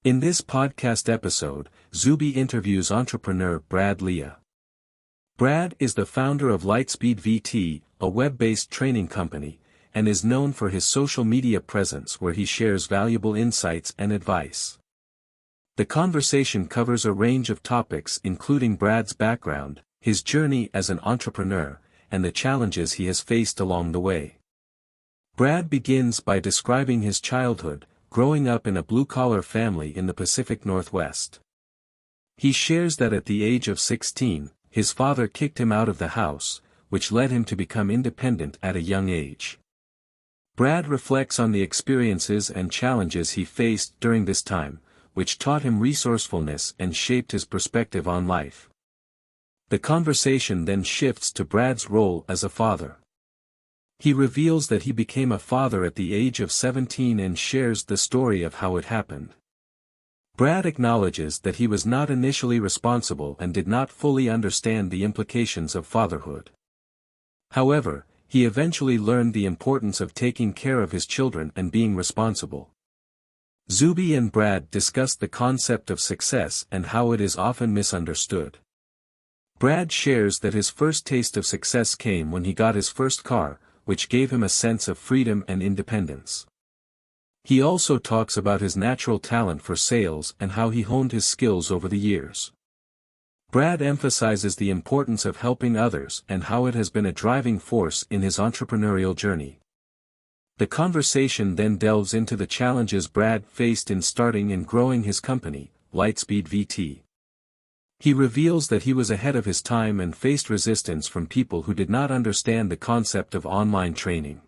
In this podcast episode, Zuby interviews entrepreneur Brad Leah. Brad is the founder of Lightspeed VT, a web-based training company, and is known for his social media presence where he shares valuable insights and advice. The conversation covers a range of topics including Brad's background, his journey as an entrepreneur, and the challenges he has faced along the way. Brad begins by describing his childhood, growing up in a blue-collar family in the Pacific Northwest. He shares that at the age of 16, his father kicked him out of the house, which led him to become independent at a young age. Brad reflects on the experiences and challenges he faced during this time, which taught him resourcefulness and shaped his perspective on life. The conversation then shifts to Brad's role as a father. He reveals that he became a father at the age of 17 and shares the story of how it happened. Brad acknowledges that he was not initially responsible and did not fully understand the implications of fatherhood. However, he eventually learned the importance of taking care of his children and being responsible. Zuby and Brad discuss the concept of success and how it is often misunderstood. Brad shares that his first taste of success came when he got his first car, which gave him a sense of freedom and independence. He also talks about his natural talent for sales and how he honed his skills over the years. Brad emphasizes the importance of helping others and how it has been a driving force in his entrepreneurial journey. The conversation then delves into the challenges Brad faced in starting and growing his company, Lightspeed VT. He reveals that he was ahead of his time and faced resistance from people who did not understand the concept of online training.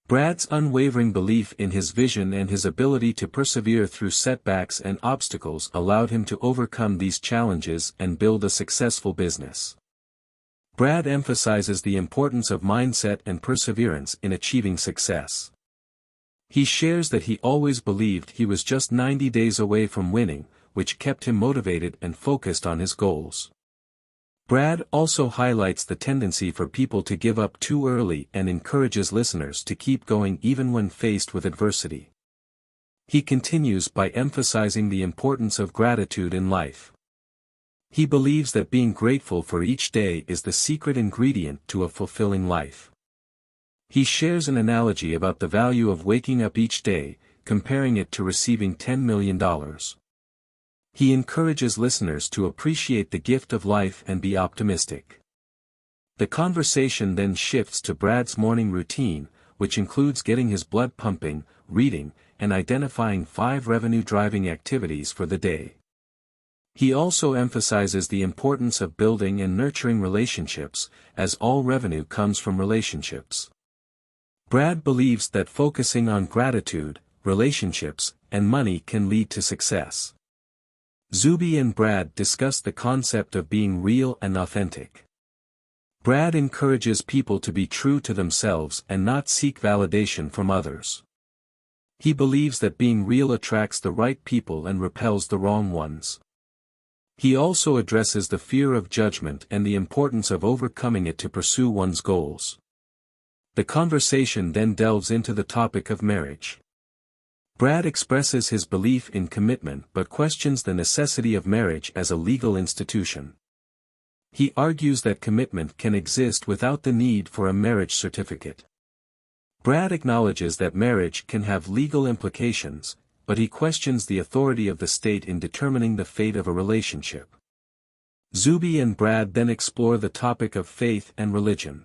Brad's unwavering belief in his vision and his ability to persevere through setbacks and obstacles allowed him to overcome these challenges and build a successful business. Brad emphasizes the importance of mindset and perseverance in achieving success. He shares that he always believed he was just 90 days away from winning, which kept him motivated and focused on his goals. Brad also highlights the tendency for people to give up too early and encourages listeners to keep going even when faced with adversity. He continues by emphasizing the importance of gratitude in life. He believes that being grateful for each day is the secret ingredient to a fulfilling life. He shares an analogy about the value of waking up each day, comparing it to receiving $10 million. He encourages listeners to appreciate the gift of life and be optimistic. The conversation then shifts to Brad's morning routine, which includes getting his blood pumping, reading, and identifying 5 revenue-driving activities for the day. He also emphasizes the importance of building and nurturing relationships, as all revenue comes from relationships. Brad believes that focusing on gratitude, relationships, and money can lead to success. Zuby and Brad discuss the concept of being real and authentic. Brad encourages people to be true to themselves and not seek validation from others. He believes that being real attracts the right people and repels the wrong ones. He also addresses the fear of judgment and the importance of overcoming it to pursue one's goals. The conversation then delves into the topic of marriage. Brad expresses his belief in commitment but questions the necessity of marriage as a legal institution. He argues that commitment can exist without the need for a marriage certificate. Brad acknowledges that marriage can have legal implications, but he questions the authority of the state in determining the fate of a relationship. Zuby and Brad then explore the topic of faith and religion.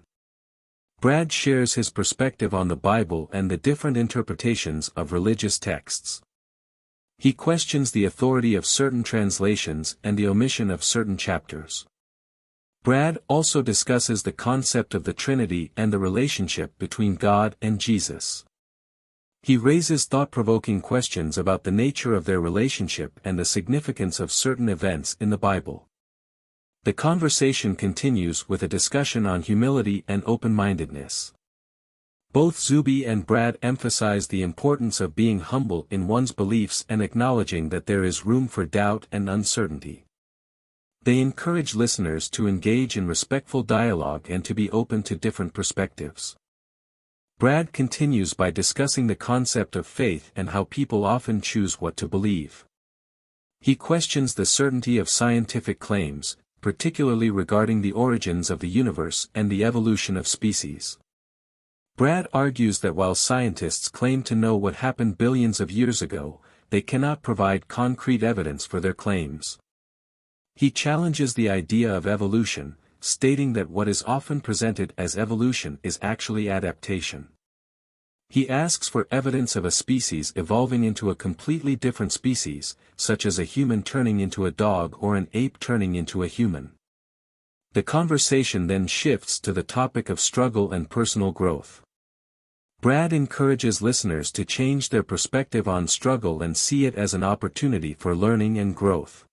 Brad shares his perspective on the Bible and the different interpretations of religious texts. He questions the authority of certain translations and the omission of certain chapters. Brad also discusses the concept of the Trinity and the relationship between God and Jesus. He raises thought-provoking questions about the nature of their relationship and the significance of certain events in the Bible. The conversation continues with a discussion on humility and open-mindedness. Both Zuby and Brad emphasize the importance of being humble in one's beliefs and acknowledging that there is room for doubt and uncertainty. They encourage listeners to engage in respectful dialogue and to be open to different perspectives. Brad continues by discussing the concept of faith and how people often choose what to believe. He questions the certainty of scientific claims, particularly regarding the origins of the universe and the evolution of species. Brad argues that while scientists claim to know what happened billions of years ago, they cannot provide concrete evidence for their claims. He challenges the idea of evolution, stating that what is often presented as evolution is actually adaptation. He asks for evidence of a species evolving into a completely different species, such as a human turning into a dog or an ape turning into a human. The conversation then shifts to the topic of struggle and personal growth. Brad encourages listeners to change their perspective on struggle and see it as an opportunity for learning and growth.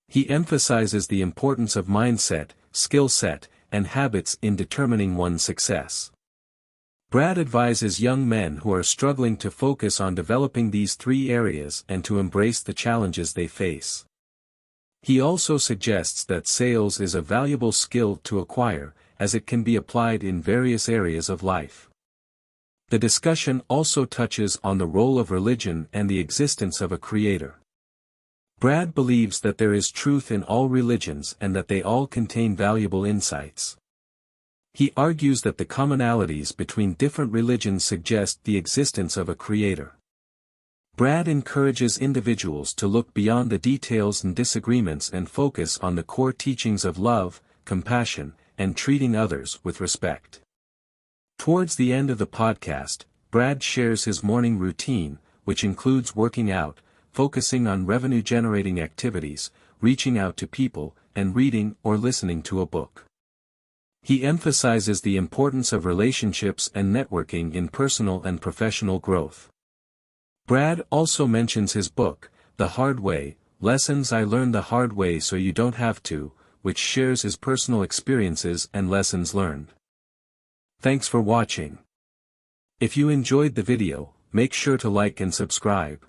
He emphasizes the importance of mindset, skill set, and habits in determining one's success. Brad advises young men who are struggling to focus on developing these three areas and to embrace the challenges they face. He also suggests that sales is a valuable skill to acquire, as it can be applied in various areas of life. The discussion also touches on the role of religion and the existence of a creator. Brad believes that there is truth in all religions and that they all contain valuable insights. He argues that the commonalities between different religions suggest the existence of a creator. Brad encourages individuals to look beyond the details and disagreements and focus on the core teachings of love, compassion, and treating others with respect. Towards the end of the podcast, Brad shares his morning routine, which includes working out, focusing on revenue-generating activities, reaching out to people, and reading or listening to a book. He emphasizes the importance of relationships and networking in personal and professional growth. Brad also mentions his book, The Hard Way, Lessons I Learned the Hard Way So You Don't Have to, which shares his personal experiences and lessons learned. Thanks for watching. If you enjoyed the video, make sure to like and subscribe.